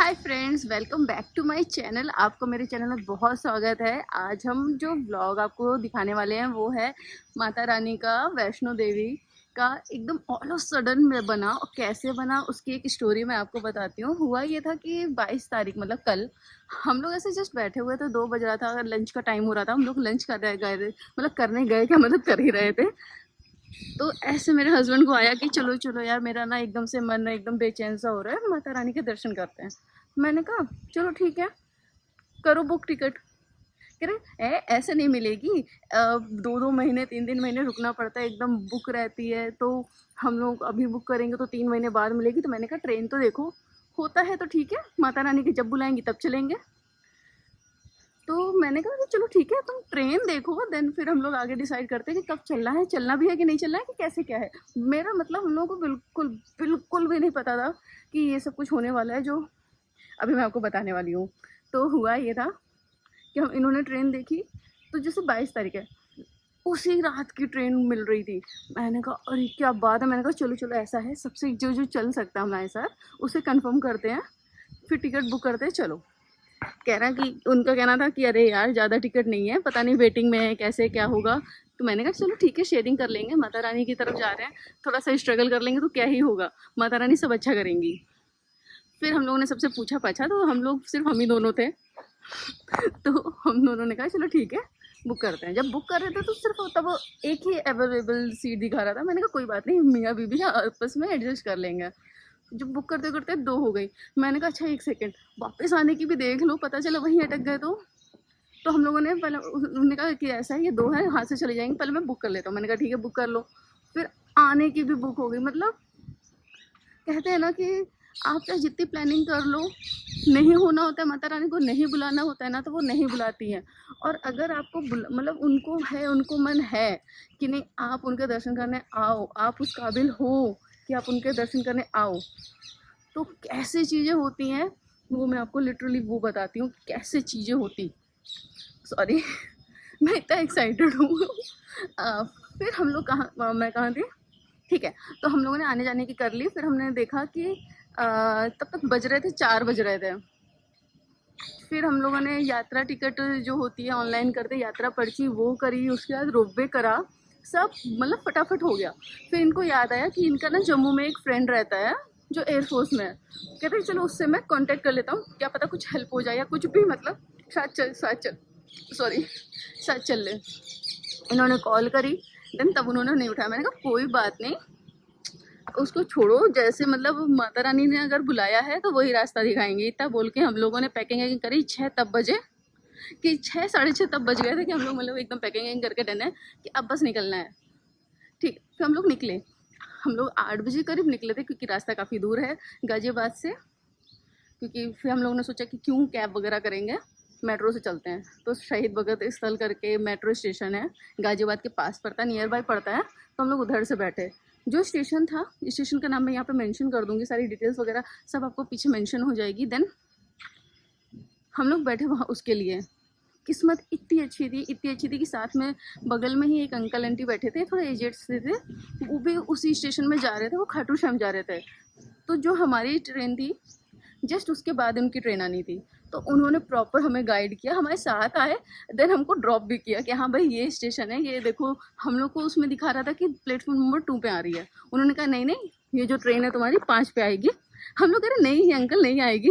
Hi friends, welcome back to my channel. आपको मेरे channel में बहुत स्वागत है। आज हम जो व्लॉग आपको दिखाने वाले हैं वो है माता रानी का वैष्णो देवी का एकदम ऑल ऑफ सडन में बना। और कैसे बना उसकी एक स्टोरी मैं आपको बताती हूँ। हुआ ये था कि 22 तारीख मतलब कल हम लोग ऐसे जस्ट बैठे हुए थे, 2 बज रहा था, लंच का टाइम हो रहा था। हम लोग लंच कर रहे गए थे, मतलब करने गए क्या, मतलब कर ही रहे थे। तो ऐसे मेरे हस्बैंड को आया कि चलो चलो यार, मेरा ना एकदम से मन एकदम बेचैन सा हो रहा है, माता रानी के दर्शन करते हैं। मैंने कहा चलो ठीक है, करो बुक टिकट। कह रहे ऐसे नहीं मिलेगी, 2-2 महीने 3-3 महीने रुकना पड़ता है, एकदम बुक रहती है। तो हम लोग अभी बुक करेंगे तो 3 महीने बाद मिलेगी। तो मैंने कहा ट्रेन तो देखो, होता है तो ठीक है, माता रानी की जब बुलाएंगी तब चलेंगे। तो मैंने कहा कि चलो ठीक है, तुम ट्रेन देखो, देन फिर हम लोग आगे डिसाइड करते हैं कि कब चलना है, चलना भी है कि नहीं चलना है, कि कैसे क्या है। मेरा मतलब हम लोगों को बिल्कुल बिल्कुल भी नहीं पता था कि ये सब कुछ होने वाला है जो अभी मैं आपको बताने वाली हूँ। तो हुआ ये था कि हम इन्होंने ट्रेन देखी, तो जैसे 22 तारीख है, उसी रात की ट्रेन मिल रही थी। मैंने कहा अरे क्या बात है। मैंने कहा चलो चलो, ऐसा है, सबसे जो जो चल सकता है हमारे साथ उसे कंफर्म करते हैं, फिर टिकट बुक करते हैं, चलो। कह रहा कि उनका कहना था कि अरे यार ज़्यादा टिकट नहीं है, पता नहीं वेटिंग में है, कैसे क्या होगा। तो मैंने कहा चलो ठीक है, शेयरिंग कर लेंगे, माता रानी की तरफ जा रहे हैं, थोड़ा सा स्ट्रगल कर लेंगे तो क्या ही होगा, माता रानी सब अच्छा करेंगी। फिर हम लोगों ने सबसे पूछा पाछा, तो हम लोग सिर्फ हम ही दोनों थे। तो हम दोनों ने कहा चलो ठीक है, बुक करते हैं। जब बुक कर रहे थे तो सिर्फ तब एक ही अवेलेबल सीट दिखा रहा था। मैंने कहा कोई बात नहीं, मियाँ बीबी आपस में एडजस्ट कर लेंगे। जब बुक करते करते 2 हो गई। मैंने कहा अच्छा 1 सेकेंड, वापस आने की भी देख लो, पता चला वहीं अटक गए तो हम लोगों ने पहले उन्होंने कहा कि ऐसा है, ये 2 है, हाथ से चले जाएंगे, पहले मैं बुक कर लेता हूँ। मैंने कहा ठीक है, बुक कर लो। फिर आने की भी बुक हो गई। मतलब कहते हैं ना कि आप चाहे जितनी प्लानिंग कर लो, नहीं होना होता है, माता रानी को नहीं बुलाना होता है ना, तो वो नहीं बुलाती हैं। और अगर आपको मतलब उनको है, उनको मन है कि नहीं आप उनके दर्शन करने आओ, आप उस काबिल हो कि आप उनके दर्शन करने आओ, तो कैसे चीज़ें होती हैं वो मैं आपको लिटरली वो बताती हूँ, कैसे चीज़ें होती। सॉरी मैं इतना एक्साइटेड हूँ। फिर हम लोग मैं कहाँ थी, ठीक है। तो हम लोगों ने आने जाने की कर ली। फिर हमने देखा कि तब तक बज रहे थे, 4 बज रहे थे। फिर हम लोगों ने यात्रा टिकट जो होती है ऑनलाइन करते, यात्रा पर्ची वो करी, उसके बाद रोपवे करा, सब मतलब फटाफट हो गया। फिर इनको याद आया कि इनका ना जम्मू में एक फ्रेंड रहता है जो एयरफोर्स में है। कहते हैं चलो उससे मैं कांटेक्ट कर लेता हूँ, क्या पता कुछ हेल्प हो जाए या कुछ भी, मतलब साथ चल सॉरी साथ चल ले। इन्होंने कॉल करी, देन तब उन्होंने नहीं उठाया। मैंने कहा कोई बात नहीं, उसको छोड़ो, जैसे मतलब माता रानी ने अगर बुलाया है तो वही रास्ता दिखाएंगे। इतना बोल के हम लोगों ने पैकिंग करी 6 तब बजे, कि 6 साढ़े 6 तब बज गए थे कि हम लोग मतलब एकदम पैकिंग करके डन है कि अब बस निकलना है। ठीक, फिर हम लोग निकले। हम लोग 8 बजे करीब निकले थे, क्योंकि रास्ता काफ़ी दूर है गाज़ियाबाद से। क्योंकि फिर हम लोगों ने सोचा कि क्यों कैब वगैरह करेंगे, मेट्रो से चलते हैं। तो शहीद भगत स्थल करके मेट्रो स्टेशन है, गाज़ियाबाद के पास पड़ता है, नियर बाय पड़ता है। तो हम लोग उधर से बैठे। जो स्टेशन था, स्टेशन का नाम मैं यहाँ पे मेंशन कर दूँगी, सारी डिटेल्स वगैरह सब आपको पीछे मेंशन हो जाएगी। देन हम लोग बैठे वहाँ उसके लिए। किस्मत इतनी अच्छी थी, इतनी अच्छी थी कि साथ में बगल में ही एक अंकल आंटी बैठे थे, थोड़े एजेड से थे, वो भी उसी स्टेशन में जा रहे थे, वो खाटू श्याम जा रहे थे। तो जो हमारी ट्रेन थी जस्ट उसके बाद उनकी ट्रेन आनी थी। तो उन्होंने प्रॉपर हमें गाइड किया, हमारे साथ आए, देन हमको ड्रॉप भी किया कि हाँ भाई ये स्टेशन है, ये देखो। हम लोग को उसमें दिखा रहा था कि प्लेटफॉर्म नंबर 2 पे आ रही है। उन्होंने कहा नहीं नहीं, ये जो ट्रेन है तुम्हारी 5 पे आएगी। हम लोग कह रहे नहीं अंकल नहीं आएगी।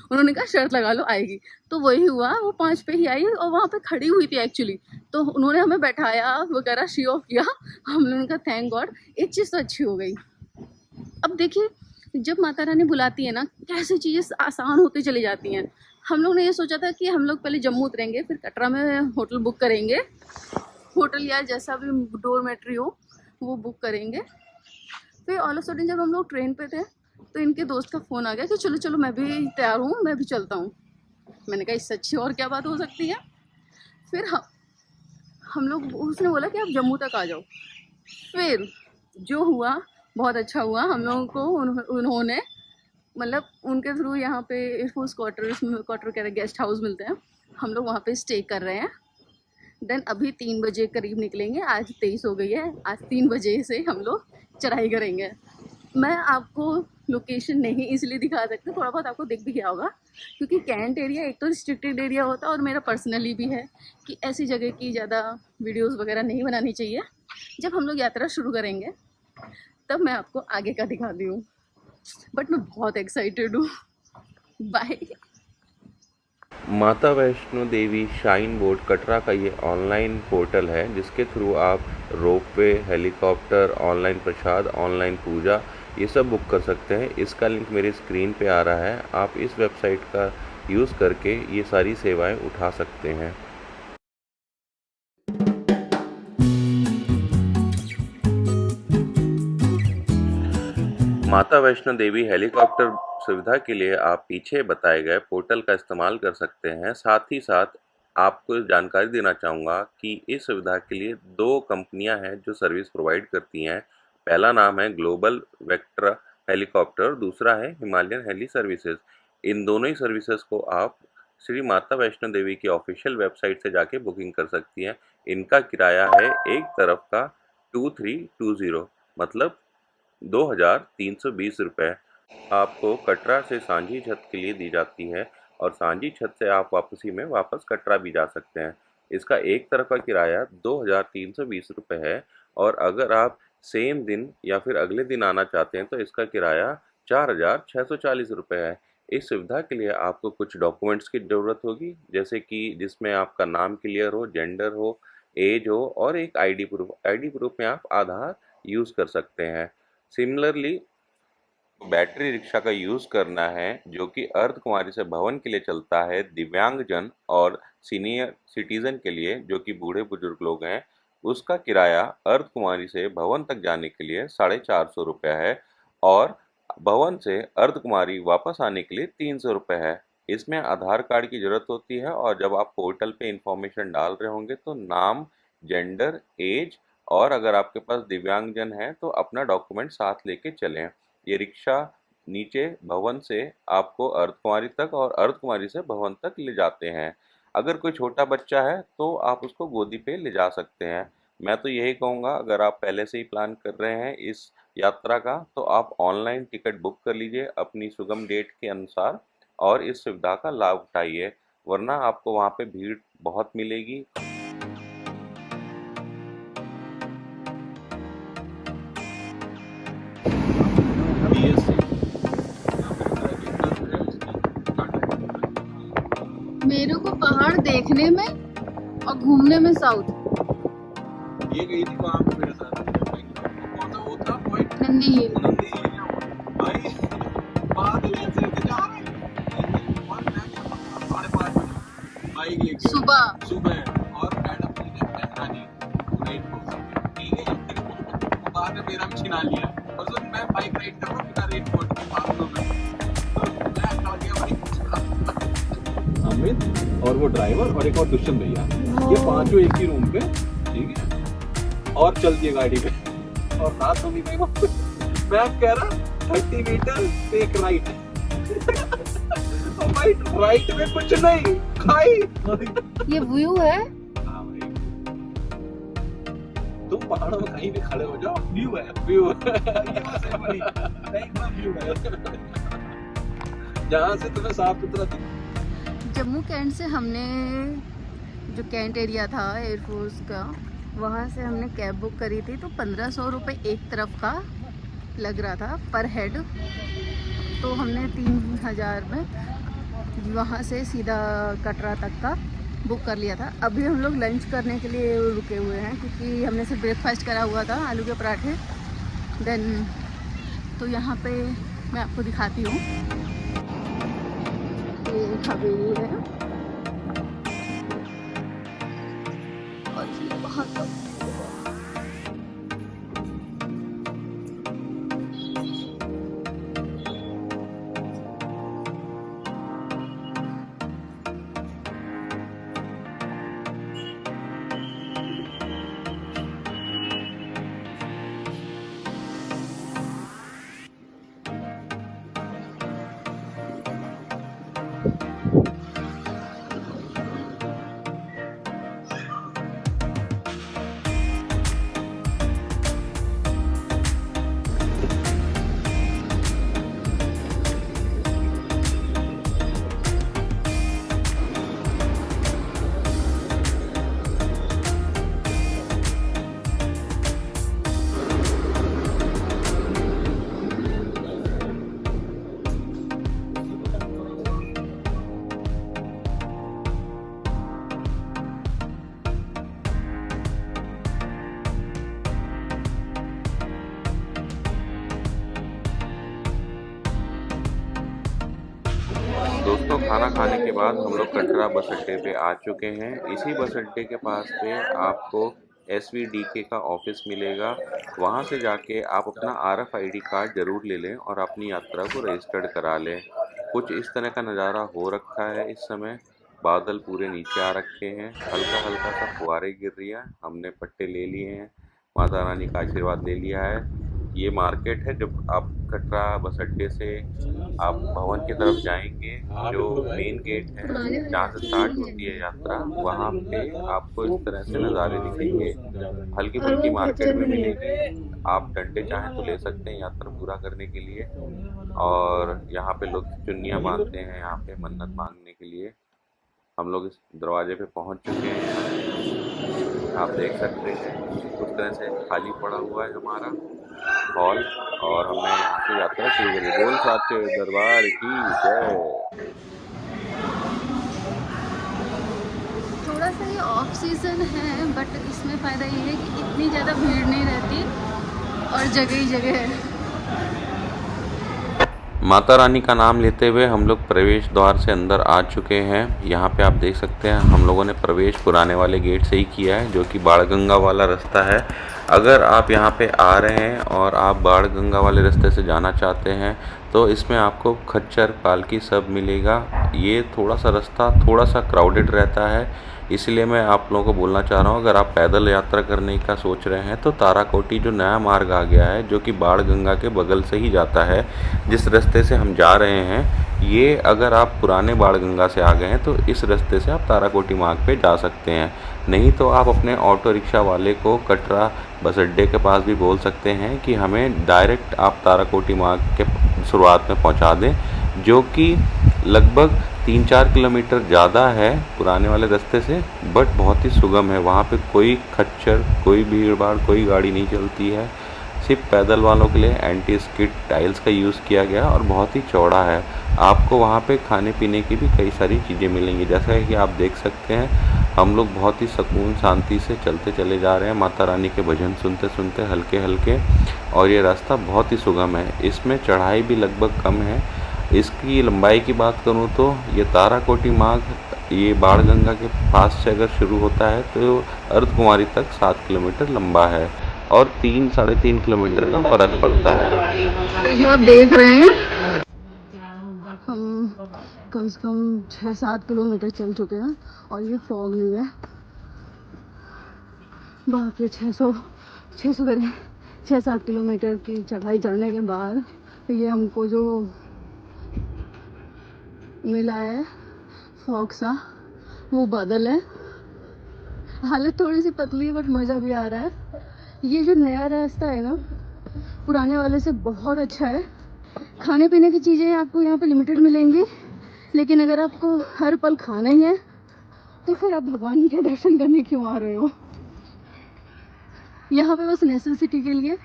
उन्होंने कहा शर्त लगा लो आएगी। तो वही हुआ, वो 5 पे ही आई और वहाँ पे खड़ी हुई थी एक्चुअली। तो उन्होंने हमें बैठाया वगैरह, शो ऑफ किया। हम लोगों का थैंक गॉड एक चीज़ तो अच्छी हो गई। अब देखिए, जब माता रानी बुलाती है ना, कैसे चीज़ें आसान होती चली जाती हैं। हम लोग ने ये सोचा था कि हम लोग पहले जम्मू उतरेंगे, फिर कटरा में होटल बुक करेंगे, होटल या जैसा भी डोरमेट्री हो वो बुक करेंगे। फिर ऑल ऑफ सडन जब हम लोग ट्रेन पे थे, तो इनके दोस्त का फ़ोन आ गया कि चलो चलो मैं भी तैयार हूँ, मैं भी चलता हूँ। मैंने कहा इससे अच्छी और क्या बात हो सकती है। फिर हम लोग, उसने बोला कि आप जम्मू तक आ जाओ। फिर जो हुआ बहुत अच्छा हुआ। हम लोगों को उन्होंने मतलब उनके थ्रू यहाँ पे एयरफोर्स क्वार्टर कह रहे गेस्ट हाउस मिलते हैं, हम लोग वहाँ पे स्टे कर रहे हैं। देन अभी 3 बजे करीब निकलेंगे। आज 23 हो गई है, आज 3 बजे से हम लोग चढ़ाई करेंगे। मैं आपको लोकेशन नहीं इसलिए दिखा सकती, थोड़ा बहुत आपको दिख भी गया होगा, क्योंकि कैंट एरिया एक तो रिस्ट्रिक्टेड एरिया होता है और मेरा पर्सनली भी है कि ऐसी जगह की ज़्यादा वीडियोस वगैरह नहीं बनानी चाहिए। जब हम लोग यात्रा शुरू करेंगे तब मैं आपको आगे का दिखाती हूँ, बट मैं बहुत एक्साइटेड हूँ। बाय। माता वैष्णो देवी श्राइन बोर्ड कटरा का ये ऑनलाइन पोर्टल है जिसके थ्रू आप रोपवे, हेलीकॉप्टर, ऑनलाइन प्रसाद, ऑनलाइन पूजा ये सब बुक कर सकते हैं। इसका लिंक मेरे स्क्रीन पे आ रहा है। आप इस वेबसाइट का यूज़ करके ये सारी सेवाएं उठा सकते हैं। माता वैष्णो देवी हेलीकॉप्टर सुविधा के लिए आप पीछे बताए गए पोर्टल का इस्तेमाल कर सकते हैं। साथ ही साथ आपको जानकारी देना चाहूँगा कि इस सुविधा के लिए 2 कंपनियां हैं जो सर्विस प्रोवाइड करती हैं। पहला नाम है ग्लोबल वेक्टर हेलीकॉप्टर, दूसरा है हिमालयन हेली सर्विसेज। इन दोनों ही सर्विसेज को आप श्री माता वैष्णो देवी की ऑफिशियल वेबसाइट से जाके बुकिंग कर सकती हैं। इनका किराया है एक तरफ का 2320, मतलब 2,320 रुपये आपको कटरा से सांझी छत के लिए दी जाती है और सांझी छत से आप वापसी में वापस कटरा भी जा सकते हैं। इसका एक तरफ का किराया 2,320 रुपये है और अगर आप सेम दिन या फिर अगले दिन आना चाहते हैं तो इसका किराया 4,640 रुपये है। इस सुविधा के लिए आपको कुछ डॉक्यूमेंट्स की ज़रूरत होगी, जैसे कि जिसमें आपका नाम क्लियर हो, जेंडर हो, एज हो और एक आईडी प्रूफ। आईडी प्रूफ में आप आधार यूज़ कर सकते हैं। सिमिलरली बैटरी रिक्शा का यूज़ करना है जो कि अर्धकुमारी से भवन के लिए चलता है। दिव्यांगजन और सीनियर सिटीजन के लिए, जो कि बूढ़े बुजुर्ग लोग हैं, उसका किराया अर्धकुमारी से भवन तक जाने के लिए 450 रुपये है और भवन से अर्धकुमारी वापस आने के लिए 300 रुपये है। इसमें आधार कार्ड की ज़रूरत होती है और जब आप पोर्टल पे इंफॉर्मेशन डाल रहे होंगे तो नाम, जेंडर, एज और अगर आपके पास दिव्यांगजन है तो अपना डॉक्यूमेंट साथ लेके चलें। ये रिक्शा नीचे भवन से आपको अर्धकुमारी तक और अर्धकुमारी से भवन तक ले जाते हैं। अगर कोई छोटा बच्चा है तो आप उसको गोदी पे ले जा सकते हैं। मैं तो यही कहूँगा, अगर आप पहले से ही प्लान कर रहे हैं इस यात्रा का तो आप ऑनलाइन टिकट बुक कर लीजिए अपनी सुगम डेट के अनुसार और इस सुविधा का लाभ उठाइए, वरना आपको वहाँ पे भीड़ बहुत मिलेगी। मेरे को पहाड़ देखने में और घूमने में साउथ। ये गई थी वहाँ पे मेरे साथ। कौन सा वो था पॉइंट? नंदी हिल। नंदी हिल भाई, बादल ऐसे ऐसे जा रहे हैं और मैं क्या 5:30 बजे बाइक लेके सुबह और मैडम ने पहचानी रेट को, ठीक है। बाद में मेरा भी छिना लिया और फिर मैं बाइक राइड कर रहा हूँ बिना रेट कोट के 500 में, तो मैं आ गया भाई। अमित और वो ड्राइवर और एक और दुष्यंत भैया, ये पांचों एक ही रूम पे, ठीक है, और चल दिए गाड़ी पे। और रात को भी मैं कह रहा 30 मीटर एक राइट और राइट में कुछ नहीं, खाई। ये व्यू है। हाँ भाई, तुम पहाड़ों में कहीं भी खड़े हो जाओ, व्यू है, व्यू व्यू है जहाँ से तुम्हें साफ सुथरा दिखे। जम्मू कैंट से हमने, जो कैंट एरिया था एयरफोर्स का, वहाँ से हमने कैब बुक करी थी तो 1500 रुपये एक तरफ का लग रहा था पर हेड। तो हमने 3000 में वहाँ से सीधा कटरा तक का बुक कर लिया था। अभी हम लोग लंच करने के लिए रुके हुए हैं क्योंकि हमने सिर्फ ब्रेकफास्ट करा हुआ था, आलू के पराठे। देन तो यहाँ पे मैं आपको दिखाती हूँ, ये हवेली है और ये वहाँ का दोस्तों खाना खाने के बाद हम लोग कटरा बस अड्डे पे आ चुके हैं। इसी बस अड्डे के पास पे आपको SVDK का ऑफिस मिलेगा। वहाँ से जाके आप अपना RFID कार्ड ज़रूर ले लें और अपनी यात्रा को रजिस्टर्ड करा लें। कुछ इस तरह का नज़ारा हो रखा है इस समय। बादल पूरे नीचे आ रखे हैं, हल्का हल्का सा फुहारे गिर रही हैं। हमने पट्टे ले लिए हैं, माता रानी का आशीर्वाद ले लिया है। ये मार्केट है। जब आप कटरा बस अड्डे से आप भवन की तरफ जाएंगे, जो मेन गेट है जहाँ से स्टार्ट होती है यात्रा, वहाँ पे आपको इस तरह से नज़ारे दिखेंगे। हल्की फुल्की मार्केट में मिलेगी। आप डंडे चाहें तो ले सकते हैं यात्रा पूरा करने के लिए। और यहाँ पे लोग चुन्नियाँ बांधते हैं यहाँ पे मन्नत मांगने के लिए। हम लोग इस दरवाजे पे पहुँच चुके हैं। आप देख सकते हैं उस तरह से खाली पड़ा हुआ है हमारा हॉल और हमने यहाँ से यात्रा शुरू करी। बोल साचे दरबार की जय। थोड़ा सा ये ऑफ सीज़न है, बट इसमें फ़ायदा ये है कि इतनी ज़्यादा भीड़ नहीं रहती और जगह ही जगह है। माता रानी का नाम लेते हुए हम लोग प्रवेश द्वार से अंदर आ चुके हैं। यहाँ पे आप देख सकते हैं हम लोगों ने प्रवेश पुराने वाले गेट से ही किया है, जो कि बाणगंगा वाला रास्ता है। अगर आप यहाँ पे आ रहे हैं और आप बाणगंगा वाले रास्ते से जाना चाहते हैं तो इसमें आपको खच्चर पालकी सब मिलेगा। ये थोड़ा सा रास्ता थोड़ा सा क्राउडेड रहता है, इसलिए मैं आप लोगों को बोलना चाह रहा हूँ अगर आप पैदल यात्रा करने का सोच रहे हैं तो ताराकोटी जो नया मार्ग आ गया है, जो कि बाणगंगा के बगल से ही जाता है, जिस रास्ते से हम जा रहे हैं, ये अगर आप पुराने बाणगंगा से आ गए हैं तो इस रास्ते से आप ताराकोटी मार्ग पे जा सकते हैं। नहीं तो आप अपने ऑटो रिक्शा वाले को कटरा बस अड्डे के पास भी बोल सकते हैं कि हमें डायरेक्ट आप ताराकोटी मार्ग के शुरुआत में पहुंचा दें, जो कि लगभग 3-4 किलोमीटर ज़्यादा है पुराने वाले रास्ते से, बट बहुत ही सुगम है। वहाँ पे कोई खच्चर, कोई भीड़ भाड़, कोई गाड़ी नहीं चलती है। सिर्फ पैदल वालों के लिए एंटी स्किड टाइल्स का यूज़ किया गया और बहुत ही चौड़ा है। आपको वहाँ पे खाने पीने की भी कई सारी चीज़ें मिलेंगी। जैसा कि आप देख सकते हैं हम लोग बहुत ही सुकून शांति से चलते चले जा रहे हैं, माता रानी के भजन सुनते सुनते हल्के हल्के। और ये रास्ता बहुत ही सुगम है, इसमें चढ़ाई भी लगभग कम है। इसकी लंबाई की बात करूँ तो ये ताराकोटी मार्ग ये बाणगंगा के पास से अगर शुरू होता है तो अर्धकुमारी तक 7 किलोमीटर लंबा है और 3-3.5 किलोमीटर का फर्क पड़ता है। जो आप देख रहे हैं हम कम से कम 6-7 किलोमीटर चल चुके हैं और ये फॉग नहीं है। बाप रे, 6-7 किलोमीटर की चढ़ाई चढ़ने के बाद ये हमको जो मिला है फॉग सा, वो बादल है। हालत थोड़ी सी पतली है बट मज़ा भी आ रहा है। ये जो नया रास्ता है ना, पुराने वाले से बहुत अच्छा है। खाने पीने की चीज़ें आपको यहाँ पे लिमिटेड मिलेंगी, लेकिन अगर आपको हर पल खाना ही है तो फिर आप भगवान के दर्शन करने क्यों आ रहे हो। यहाँ पे बस नेसेसिटी के लिए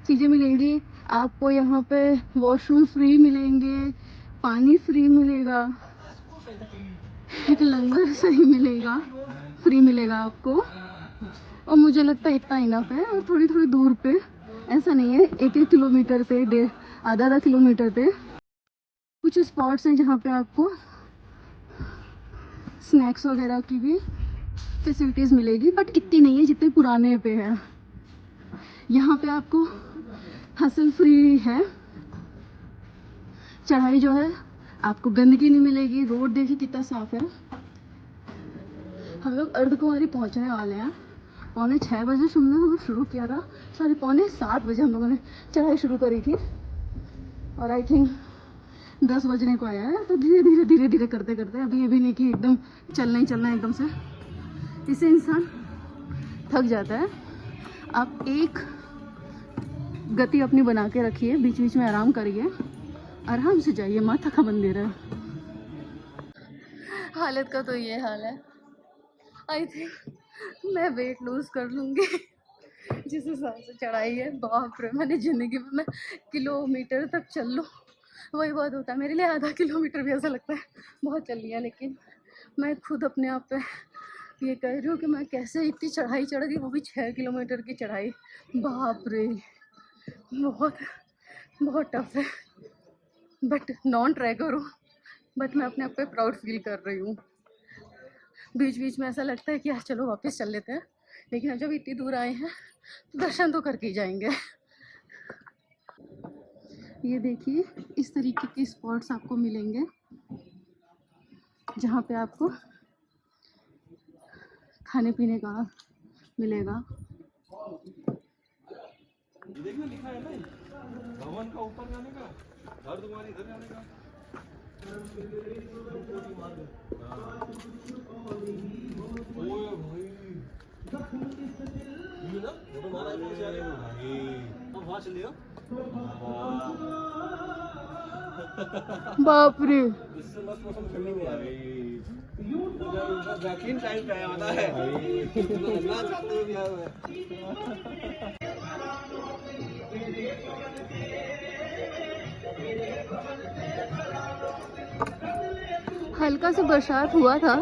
चीज़ें मिलेंगी आपको। यहाँ पे वॉशरूम फ्री मिलेंगे, पानी फ्री मिलेगा, एक लंगर सही मिलेगा, फ्री मिलेगा आपको। और मुझे लगता है इतना इनफ है। और थोड़ी थोड़ी दूर पे, ऐसा नहीं है 1-1 किलोमीटर पे, आधा किलोमीटर पे कुछ स्पॉट्स हैं जहाँ पे आपको स्नैक्स वगैरह की भी फैसिलिटीज़ मिलेगी, बट इतनी नहीं है जितने पुराने पे है। यहाँ पे आपको हसल फ्री है। चढ़ाई जो है आपको गंदगी नहीं मिलेगी। रोड देखिए कितना साफ है। हम लोग अर्धकुमारी पहुँचने वाले हैं। 6:45 बजे हमने हम शुरू किया था, 7:45 बजे हम लोगों ने चढ़ाई शुरू करी थी और आई थिंक 10 बजने को आया है। तो धीरे धीरे करते करते, अभी ये भी नहीं कि एकदम चलना ही चलना एकदम से, इससे इंसान थक जाता है। आप एक गति अपनी बना के रखिए, बीच बीच में आराम करिए, आराम से जाइए। माता का मंदिर है। हालत का तो ये हाल है। आई थिंक मैं वेट लूज कर लूँगी जिस हिसाब से चढ़ाई है। बाप रे, मैंने ज़िंदगी में मैं किलोमीटर तक चल लूँ वही बहुत होता है मेरे लिए। आधा किलोमीटर भी ऐसा लगता है बहुत चल लिया, लेकिन मैं खुद अपने आप पे ये कह रही हूँ कि मैं कैसे इतनी चढ़ाई चढ़ गई, वो भी 6 किलोमीटर की चढ़ाई। बाप रे, बहुत बहुत टफ है। बट नॉन ट्रैकर हूँ, बट मैं अपने आप पे प्राउड फील कर रही हूँ। बीच बीच में ऐसा लगता है कि यार चलो वापस चल लेते हैं, लेकिन अब जब इतनी दूर आए हैं तो दर्शन तो करके ही जाएंगे। ये देखिए इस तरीके के स्पॉट्स आपको मिलेंगे जहाँ पे आपको खाने पीने का मिलेगा। देखना लिखा है ना भवन का ऊपर जाने का, हरिद्वार इधर जाने का। ओए भाई ये ना फोटो मारा है से आने में भाई, अब वहां चलिए। बाप रे, इससे मस्त मौसम ठंडी में आ गई। उनका वैक्सीन टाइम पे आया होता है ना, चाहते हुए भी आया हुआ है। हल्का सा बरसात हुआ था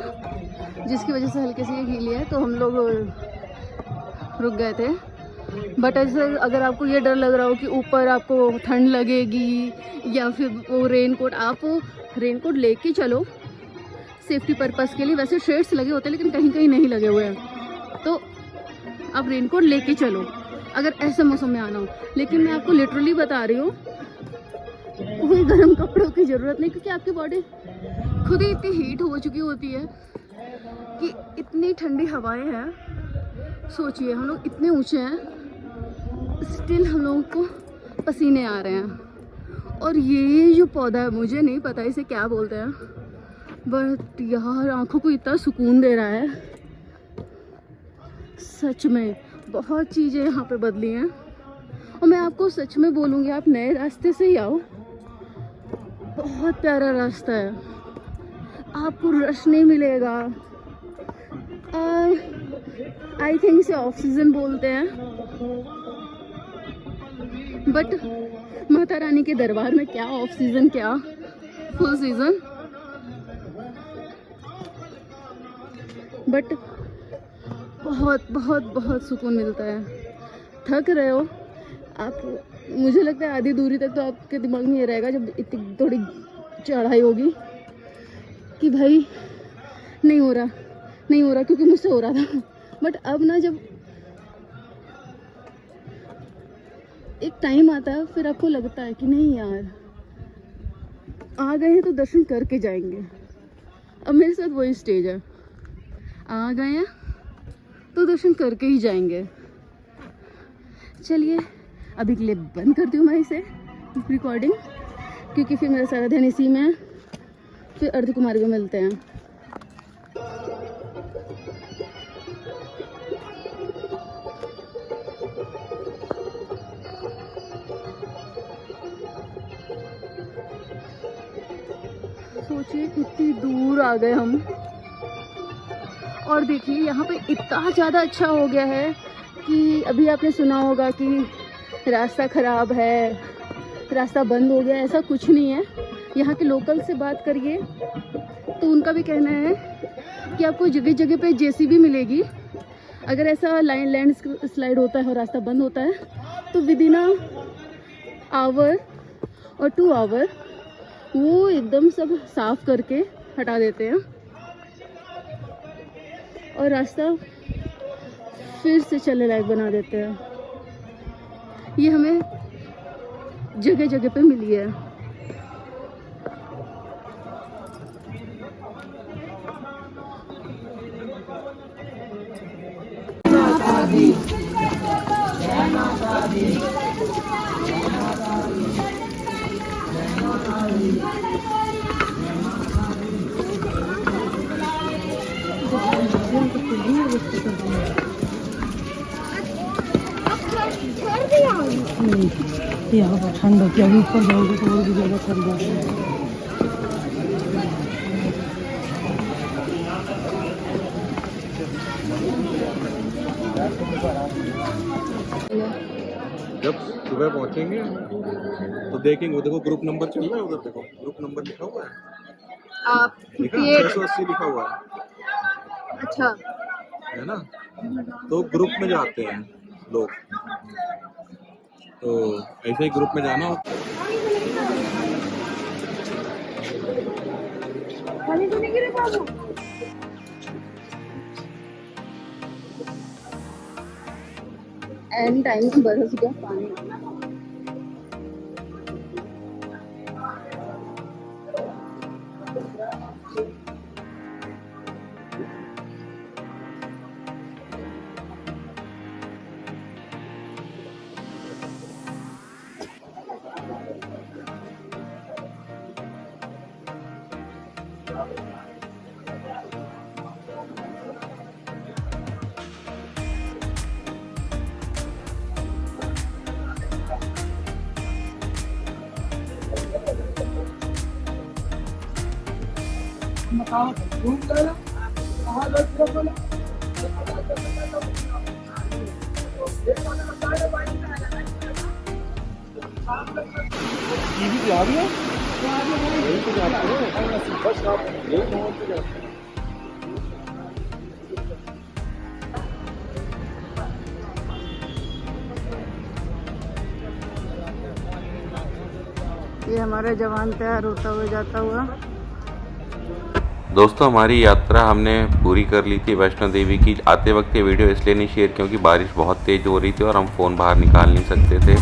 जिसकी वजह से हल्के से ये गीली है, तो हम लोग रुक गए थे। बट ऐसे अगर आपको ये डर लग रहा हो कि ऊपर आपको ठंड लगेगी या फिर वो रेनकोट, आप रेनकोट लेके चलो सेफ्टी पर्पस के लिए। वैसे शेड्स लगे होते हैं लेकिन कहीं कहीं नहीं लगे हुए हैं, तो आप रेनकोट लेके चलो अगर ऐसे मौसम में आना हो। लेकिन मैं आपको लिटरली बता रही हूँ कोई गर्म कपड़ों की ज़रूरत नहीं, क्योंकि आपकी बॉडी खुद ही इतनी हीट हो चुकी होती है कि इतनी ठंडी हवाएं हैं। सोचिए हम लोग इतने ऊंचे हैं, स्टिल हम लोगों को पसीने आ रहे हैं। और ये जो पौधा है मुझे नहीं पता इसे क्या बोलते हैं, बट यार आंखों को इतना सुकून दे रहा है। सच में बहुत चीज़ें यहाँ पे बदली हैं। और मैं आपको सच में बोलूँगी, आप नए रास्ते से ही आओ, बहुत प्यारा रास्ता है, आपको रश नहीं मिलेगा। आई थिंक इसे ऑफ सीजन बोलते हैं, बट माता रानी के दरबार में क्या ऑफ सीजन क्या फुल सीजन। बट बहुत बहुत बहुत सुकून मिलता है। थक रहे हो आप, मुझे लगता है आधी दूरी तक तो आपके दिमाग में ये रहेगा जब इतनी थोड़ी चढ़ाई होगी कि भाई नहीं हो रहा क्योंकि मुझसे हो रहा था। बट अब ना जब एक टाइम आता है फिर आपको लगता है कि नहीं यार आ गए हैं तो दर्शन करके जाएंगे। अब मेरे साथ वही स्टेज है, आ गए हैं तो दर्शन करके ही जाएंगे। चलिए अभी के लिए बंद करती हूँ मैं इसे रिकॉर्डिंग, क्योंकि फिर मेरा सारा ध्यान इसी में है। फिर अर्ध कुमारी में मिलते हैं। सोचिए कितनी दूर आ गए हम। और देखिए यहाँ पे इतना ज़्यादा अच्छा हो गया है कि अभी आपने सुना होगा कि रास्ता ख़राब है, रास्ता बंद हो गया। ऐसा कुछ नहीं है। यहाँ के लोकल से बात करिए तो उनका भी कहना है कि आपको जगह जगह पे जेसीबी मिलेगी। अगर ऐसा लैंड स्लाइड होता है और रास्ता बंद होता है तो विद इन आवर और 2 आवर वो एकदम सब साफ करके हटा देते हैं और रास्ता फिर से चलने लायक बना देते हैं। ये हमें जगह जगह पे मिली है। यहाँ ठंड होती है, अभी ऊपर जाओगे तो और भी ज़्यादा ठंड होगी। जब सुबह पहुंचेंगे तो देखेंगे, देखो ग्रुप नंबर चल रहा है उधर, देखो ग्रुप नंबर लिखा हुआ है, आप 680 लिखा हुआ है। अच्छा है ना, तो ग्रुप में जाते हैं लोग, तो ऐसे ही ग्रुप में जाना होता है। एंड टाइम में बरस गया पानी। ये हमारा जवान तैयार होता हुआ जाता हुआ। दोस्तों हमारी यात्रा हमने पूरी कर ली थी वैष्णो देवी की। आते वक्त ये वीडियो इसलिए नहीं शेयर क्योंकि बारिश बहुत तेज़ हो रही थी और हम फ़ोन बाहर निकाल नहीं सकते थे।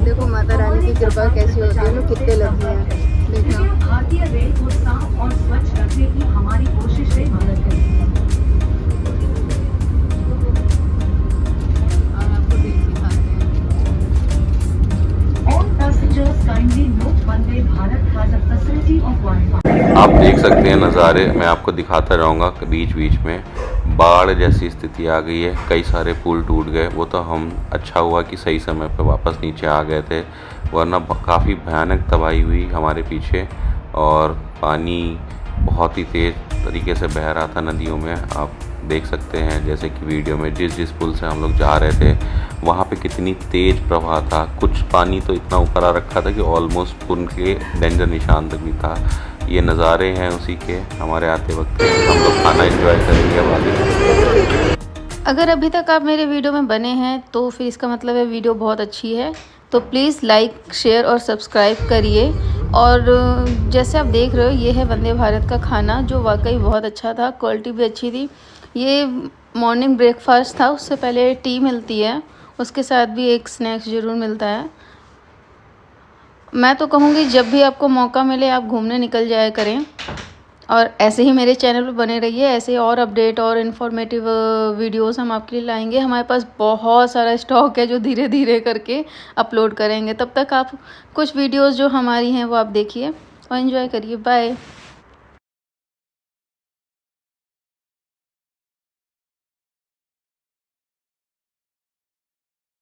देखो माता रानी की कृपा कैसी होती है, लोग कितने लगे हैं। देखना भारतीय रेल को साफ और स्वच्छ रखने की हमारी कोशिश से मदद करेगी। और आपको देख दिखाते हैं। All passengers kindly note Vande Bharat has a facility of Wi-Fi. आप देख सकते हैं नज़ारे, मैं आपको दिखाता रहूँगा बीच बीच में। बाढ़ जैसी स्थिति आ गई है, कई सारे पुल टूट गए। वो तो हम अच्छा हुआ कि सही समय पे वापस नीचे आ गए थे, वरना काफ़ी भयानक तबाही हुई हमारे पीछे। और पानी बहुत ही तेज़ तरीके से बह रहा था नदियों में। आप देख सकते हैं जैसे कि वीडियो में जिस पुल से हम लोग जा रहे थे वहाँ पे कितनी तेज़ प्रवाह था। कुछ पानी तो इतना ऊपर आ रखा था कि ऑलमोस्ट पुल के डेंजर निशान तक भी था। ये नज़ारे हैं उसी के। हमारे आते वक्त हम लोग खाना एंजॉय करेंगे अब आगे। अगर अभी तक आप मेरे वीडियो में बने हैं तो फिर इसका मतलब है वीडियो बहुत अच्छी है। तो प्लीज़ लाइक, शेयर और सब्सक्राइब करिए। और जैसे आप देख रहे हो ये है वंदे भारत का खाना, जो वाकई बहुत अच्छा था, क्वालिटी भी अच्छी थी। ये मॉर्निंग ब्रेकफास्ट था, उससे पहले टी मिलती है, उसके साथ भी एक स्नैक्स ज़रूर मिलता है। मैं तो कहूँगी जब भी आपको मौका मिले आप घूमने निकल जाया करें। और ऐसे ही मेरे चैनल पर बने रहिए, ऐसे और अपडेट और इन्फॉर्मेटिव वीडियोस हम आपके लिए लाएंगे। हमारे पास बहुत सारा स्टॉक है जो धीरे धीरे करके अपलोड करेंगे। तब तक आप कुछ वीडियोस जो हमारी हैं वो आप देखिए और एंजॉय करिए। बाय।